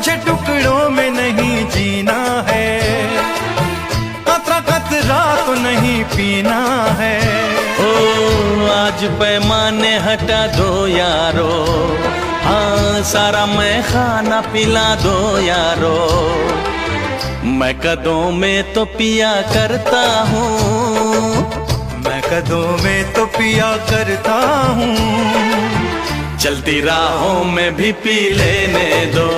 मुझे टुकड़ों में नहीं जीना है, कतरा कतरा तो नहीं पीना है। ओ आज पैमाने हटा दो यारो, हाँ सारा मैं खाना पिला दो यारो। मैं कदों में तो पिया करता हूँ, मैं कदों में तो पिया करता हूँ। चलती राहों में भी पी लेने दो।